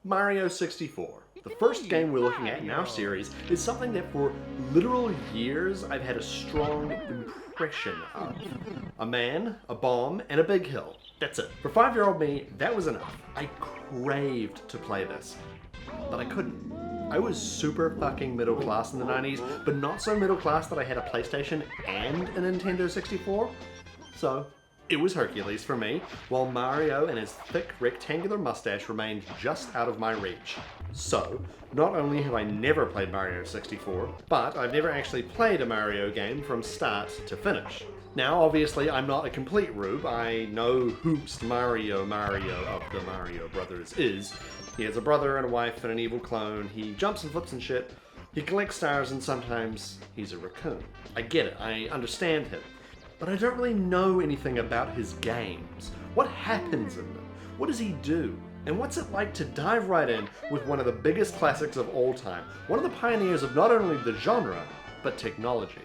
Mario 64. The first game we're looking at in our series is something that for literal years I've had a strong impression of. A man, a bomb, and a big hill. That's it. For 5-year-old me, that was enough. I craved to play this, but I couldn't. I was super fucking middle class in the 90s, but not so middle class that I had a PlayStation and a Nintendo 64. So, it was Hercules for me, while Mario and his thick rectangular mustache remained just out of my reach. So, not only have I never played Mario 64, but I've never actually played a Mario game from start to finish. Now, obviously, I'm not a complete rube. I know who's Mario of the Mario Brothers is. He has a brother and a wife and an evil clone. He jumps and flips and shit. He collects stars and sometimes he's a raccoon. I get it. I understand him. But I don't really know anything about his games. What happens in them? What does he do? And what's it like to dive right in with one of the biggest classics of all time? One of the pioneers of not only the genre, but technology.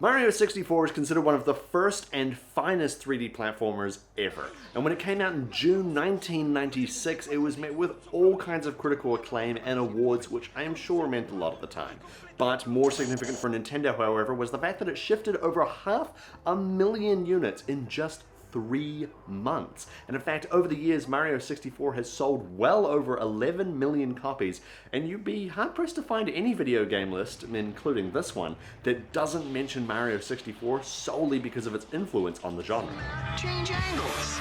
Mario 64 is considered one of the first and finest 3D platformers ever. And when it came out in June 1996, it was met with all kinds of critical acclaim and awards, which I am sure meant a lot at the time. But more significant for Nintendo, however, was the fact that it shifted over 500,000 units in just 3 months. And in fact, over the years, Mario 64 has sold well over 11 million copies, and you'd be hard-pressed to find any video game list, including this one, that doesn't mention Mario 64 solely because of its influence on the genre. Change angles.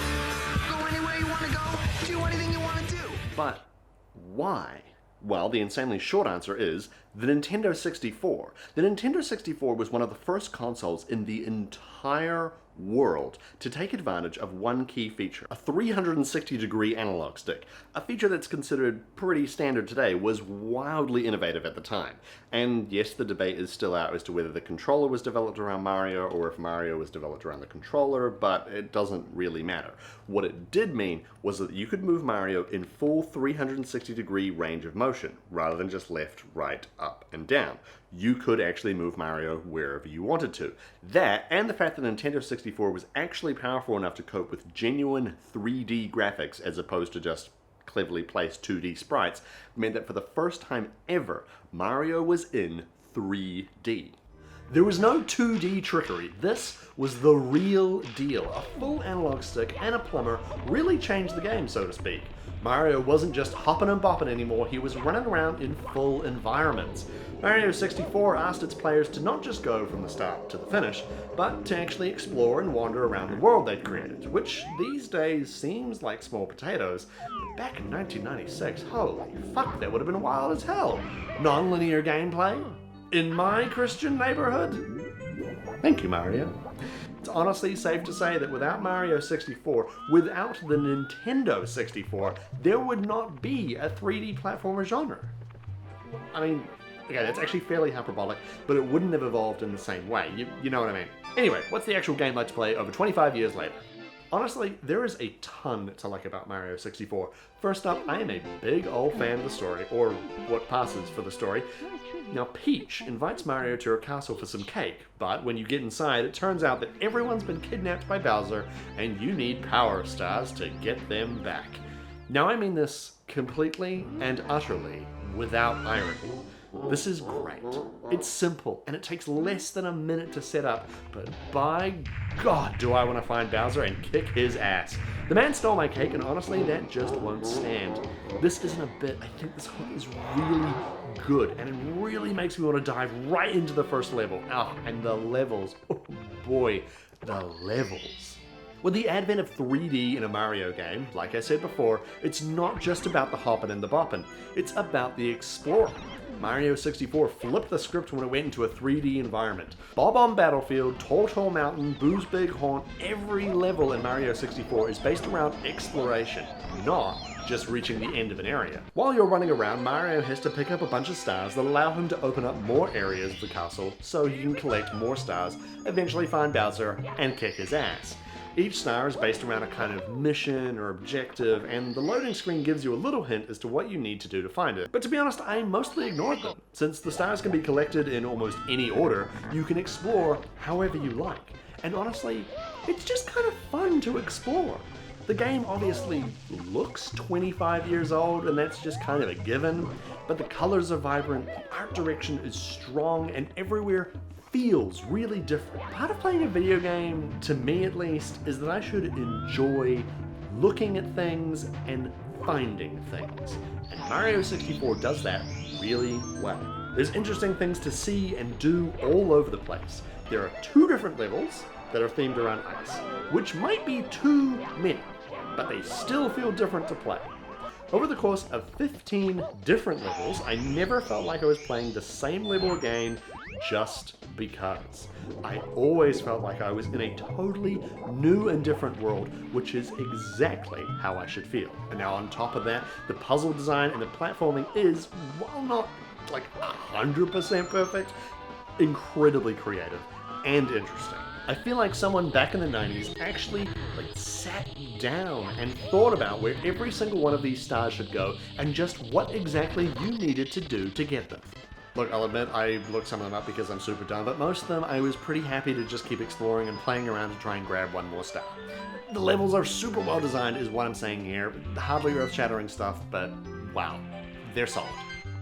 Go anywhere you want to go. Do anything you want to do. But why? Well, the insanely short answer is the Nintendo 64. The Nintendo 64 was one of the first consoles in the entire world to take advantage of one key feature, a 360-degree analog stick. A feature that's considered pretty standard today, was wildly innovative at the time. And yes, the debate is still out as to whether the controller was developed around Mario or if Mario was developed around the controller, but it doesn't really matter. What it did mean was that you could move Mario in full 360-degree range of motion, rather than just left, right, up, and down. You could actually move Mario wherever you wanted to. That, and the fact that Nintendo 64 was actually powerful enough to cope with genuine 3D graphics as opposed to just cleverly placed 2D sprites, meant that for the first time ever, Mario was in 3D. There was no 2D trickery. This was the real deal. A full analog stick and a plumber really changed the game, so to speak. Mario wasn't just hopping and bopping anymore, he was running around in full environments. Mario 64 asked its players to not just go from the start to the finish, but to actually explore and wander around the world they'd created, which these days seems like small potatoes. But back in 1996, holy fuck, that would have been wild as hell. Non-linear gameplay? In my Christian neighborhood? Thank you, Mario. It's honestly safe to say that without Mario 64, without the Nintendo 64, there would not be a 3D platformer genre. I mean, okay, that's actually fairly hyperbolic, but it wouldn't have evolved in the same way. You know what I mean. Anyway, what's the actual game like to play over 25 years later? Honestly, there is a ton to like about Mario 64. First up, I am a big old fan of the story, or what passes for the story. Now, Peach invites Mario to her castle for some cake, but when you get inside, it turns out that everyone's been kidnapped by Bowser, and you need power stars to get them back. Now, I mean this completely and utterly without irony. This is great. It's simple, and it takes less than a minute to set up, but by God, do I want to find Bowser and kick his ass. The man stole my cake, and honestly, that just won't stand. This isn't a bit. I think this hook is really good, and it really makes me want to dive right into the first level. Oh, and the levels. Oh boy, the levels. With the advent of 3D in a Mario game, like I said before, it's not just about the hoppin' and the boppin', it's about the exploring. Mario 64 flipped the script when it went into a 3D environment. Bob-omb Battlefield, Tall Mountain, Boo's Big Horn, every level in Mario 64 is based around exploration, not just reaching the end of an area. While you're running around, Mario has to pick up a bunch of stars that allow him to open up more areas of the castle so he can collect more stars, eventually find Bowser, and kick his ass. Each star is based around a kind of mission or objective, and the loading screen gives you a little hint as to what you need to do to find it. But to be honest, I mostly ignored them. Since the stars can be collected in almost any order, you can explore however you like. And honestly, it's just kind of fun to explore. The game obviously looks 25 years old, and that's just kind of a given, but the colors are vibrant, the art direction is strong, and everywhere feels really different. Part of playing a video game, to me at least, is that I should enjoy looking at things and finding things. And Mario 64 does that really well. There's interesting things to see and do all over the place. There are 2 different levels that are themed around ice, which might be too many, but they still feel different to play. Over the course of 15 different levels, I never felt like I was playing the same level again just because. I always felt like I was in a totally new and different world, which is exactly how I should feel. And now on top of that, the puzzle design and the platforming is, while not like 100% perfect, incredibly creative and interesting. I feel like someone back in the 90s actually sat down and thought about where every single one of these stars should go and just what exactly you needed to do to get them. Look, I'll admit I looked some of them up because I'm super dumb, but most of them I was pretty happy to just keep exploring and playing around to try and grab one more star. The levels are super well designed is what I'm saying here. Hardly earth-shattering stuff, but wow, they're solid.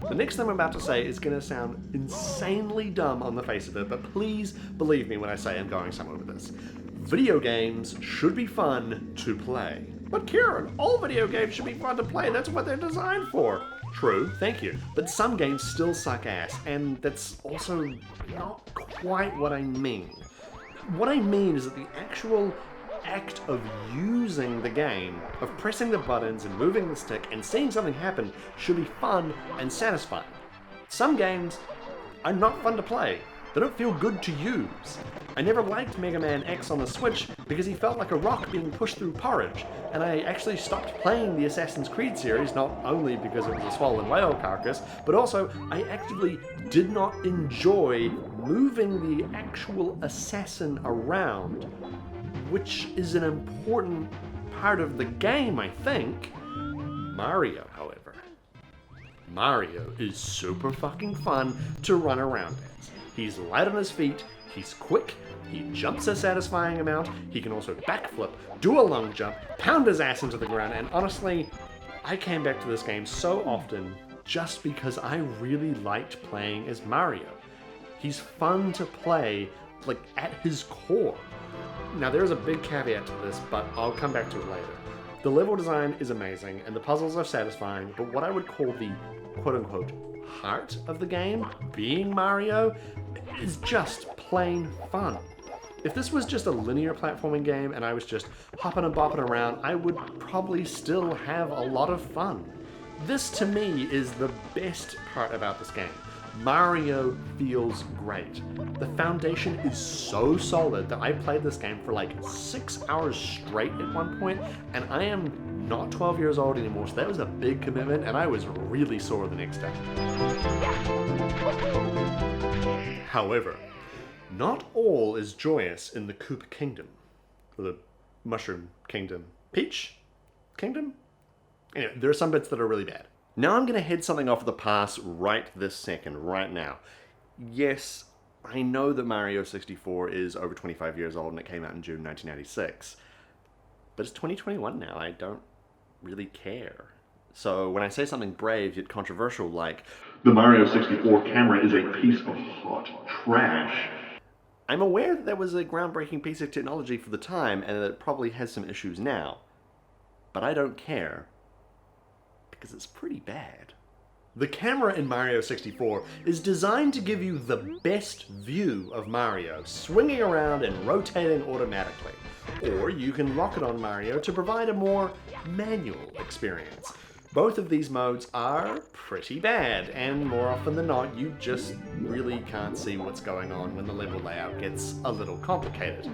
The next thing I'm about to say is going to sound insanely dumb on the face of it, but please believe me when I say I'm going somewhere with this. Video games should be fun to play. But Kieran, all video games should be fun to play. That's what they're designed for. True, thank you. But some games still suck ass, and that's also not quite what I mean. What I mean is that the actual act of using the game, of pressing the buttons and moving the stick and seeing something happen, should be fun and satisfying. Some games are not fun to play. They don't feel good to use. I never liked Mega Man X on the Switch because he felt like a rock being pushed through porridge, and I actually stopped playing the Assassin's Creed series not only because it was a swollen whale carcass, but also I actively did not enjoy moving the actual assassin around, which is an important part of the game, I think. Mario, however. Mario is super fucking fun to run around as. He's light on his feet, he's quick, he jumps a satisfying amount, he can also backflip, do a long jump, pound his ass into the ground, and honestly, I came back to this game so often just because I really liked playing as Mario. He's fun to play, at his core. Now there's a big caveat to this, but I'll come back to it later. The level design is amazing, and the puzzles are satisfying, but what I would call the quote-unquote heart of the game, being Mario, is just plain fun. If this was just a linear platforming game and I was just hopping and bopping around, I would probably still have a lot of fun. This, to me, is the best part about this game. Mario feels great. The foundation is so solid that I played this game for 6 hours straight at one point, and I am not 12 years old anymore, so that was a big commitment, and I was really sore the next day. However, not all is joyous in the Koopa Kingdom, or the Mushroom Kingdom. Peach Kingdom? Anyway, there are some bits that are really bad. Now I'm going to head something off the pass right this second, right now. Yes, I know that Mario 64 is over 25 years old and it came out in June 1996. But it's 2021 now, I don't really care. So when I say something brave yet controversial like, the Mario 64 camera is a piece of hot trash, I'm aware that that was a groundbreaking piece of technology for the time and that it probably has some issues now. But I don't care, because it's pretty bad. The camera in Mario 64 is designed to give you the best view of Mario, swinging around and rotating automatically. Or you can lock it on Mario to provide a more manual experience. Both of these modes are pretty bad, and more often than not, you just really can't see what's going on when the level layout gets a little complicated.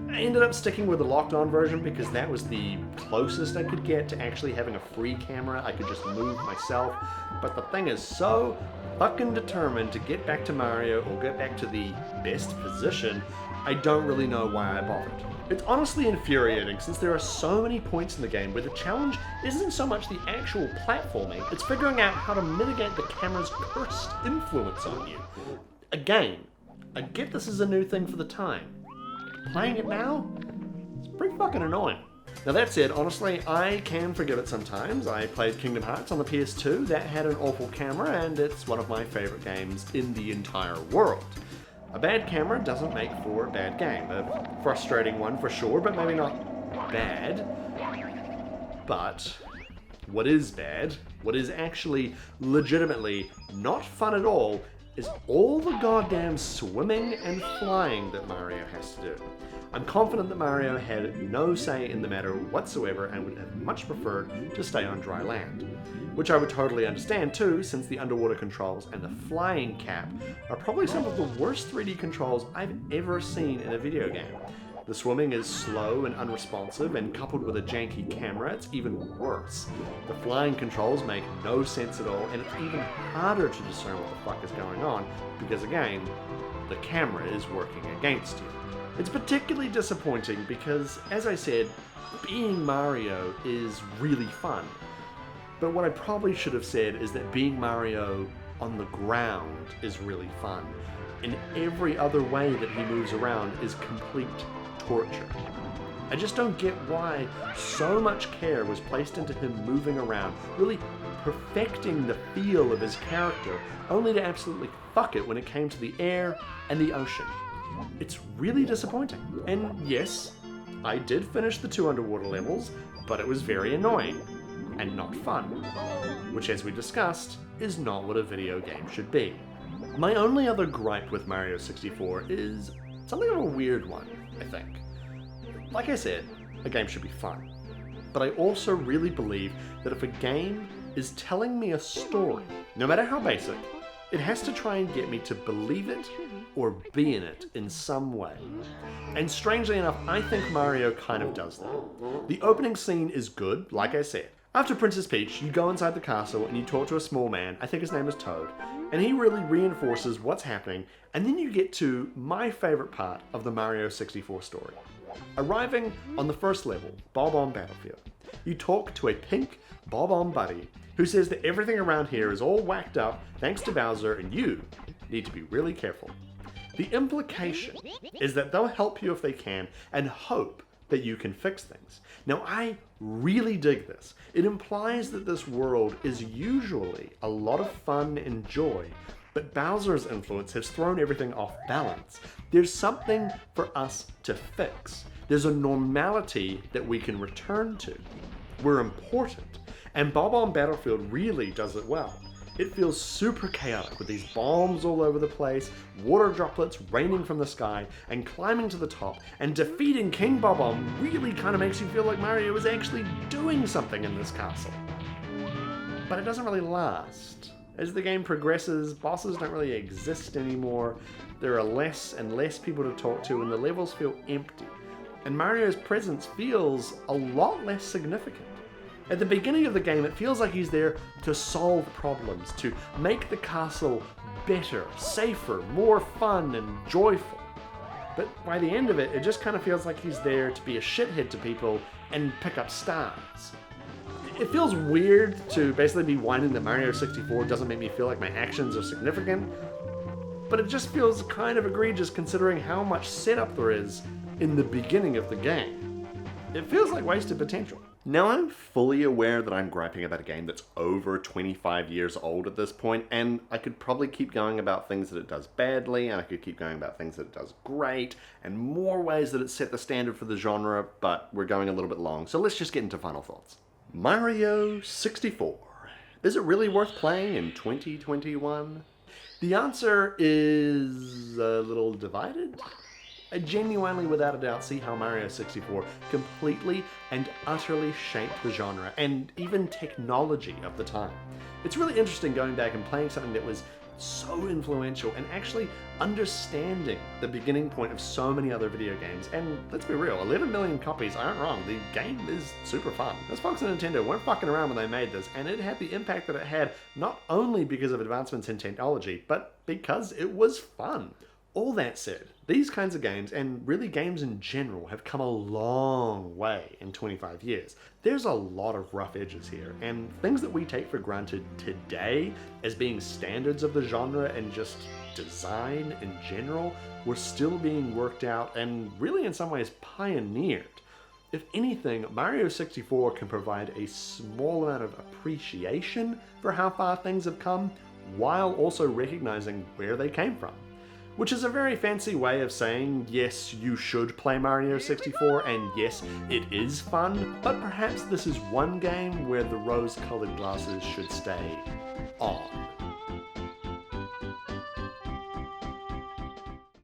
I ended up sticking with the locked-on version because that was the closest I could get to actually having a free camera. I could just move myself, but the thing is so fucking determined to get back to Mario or get back to the best position, I don't really know why I bothered. It's honestly infuriating since there are so many points in the game where the challenge isn't so much the actual platforming, it's figuring out how to mitigate the camera's cursed influence on you. Again, I get this is a new thing for the time. Playing it now, it's pretty fucking annoying. Now that said, honestly, I can forgive it sometimes. I played Kingdom Hearts on the PS2, that had an awful camera, and it's one of my favorite games in the entire world. A bad camera doesn't make for a bad game. A frustrating one for sure, but maybe not bad. But what is bad, what is actually legitimately not fun at all, is all the goddamn swimming and flying that Mario has to do. I'm confident that Mario had no say in the matter whatsoever and would have much preferred to stay on dry land. Which I would totally understand too, since the underwater controls and the flying cap are probably some of the worst 3D controls I've ever seen in a video game. The swimming is slow and unresponsive, and coupled with a janky camera, it's even worse. The flying controls make no sense at all, and it's even harder to discern what the fuck is going on, because again, the camera is working against you. It's particularly disappointing because, as I said, being Mario is really fun. But what I probably should have said is that being Mario on the ground is really fun. In every other way that he moves around is complete torture. I just don't get why so much care was placed into him moving around, really perfecting the feel of his character, only to absolutely fuck it when it came to the air and the ocean. It's really disappointing. And yes, I did finish the 2 underwater levels, but it was very annoying and not fun, which, as we discussed, is not what a video game should be. My only other gripe with Mario 64 is something of a weird one, I think. Like I said, a game should be fun. But I also really believe that if a game is telling me a story, no matter how basic, it has to try and get me to believe it or be in it in some way. And strangely enough, I think Mario kind of does that. The opening scene is good, like I said. After Princess Peach, you go inside the castle and you talk to a small man, I think his name is Toad, and he really reinforces what's happening, and then you get to my favorite part of the Mario 64 story. Arriving on the first level, Bob-omb Battlefield, you talk to a pink Bob-omb buddy who says that everything around here is all whacked up thanks to Bowser and you need to be really careful. The implication is that they'll help you if they can and hope that you can fix things. Now, I really dig this. It implies that this world is usually a lot of fun and joy, but Bowser's influence has thrown everything off balance. There's something for us to fix. There's a normality that we can return to. We're important, and Bob-omb Battlefield really does it well. It feels super chaotic with these bombs all over the place, water droplets raining from the sky, and climbing to the top, and defeating King Bob-omb really kind of makes you feel like Mario is actually doing something in this castle. But it doesn't really last. As the game progresses, bosses don't really exist anymore, there are less and less people to talk to, and the levels feel empty. And Mario's presence feels a lot less significant. At the beginning of the game, it feels like he's there to solve problems, to make the castle better, safer, more fun and joyful. But by the end of it, it just kind of feels like he's there to be a shithead to people and pick up stars. It feels weird to basically be whining that Mario 64 doesn't make me feel like my actions are significant, but it just feels kind of egregious considering how much setup there is in the beginning of the game. It feels like wasted potential. Now, I'm fully aware that I'm griping about a game that's over 25 years old at this point, and I could probably keep going about things that it does badly, and I could keep going about things that it does great, and more ways that it set the standard for the genre, but we're going a little bit long, so let's just get into final thoughts. Mario 64. Is it really worth playing in 2021? The answer is a little divided. I genuinely, without a doubt, see how Mario 64 completely and utterly shaped the genre and even technology of the time. It's really interesting going back and playing something that was so influential and actually understanding the beginning point of so many other video games. And let's be real, 11 million copies aren't wrong. The game is super fun. Those folks at Nintendo weren't fucking around when they made this, and it had the impact that it had not only because of advancements in technology, but because it was fun. All that said, these kinds of games, and really games in general, have come a long way in 25 years. There's a lot of rough edges here, and things that we take for granted today as being standards of the genre and just design in general were still being worked out and really in some ways pioneered. If anything, Mario 64 can provide a small amount of appreciation for how far things have come, while also recognizing where they came from. Which is a very fancy way of saying, yes, you should play Mario 64, and yes, it is fun, but perhaps this is one game where the rose-colored glasses should stay on.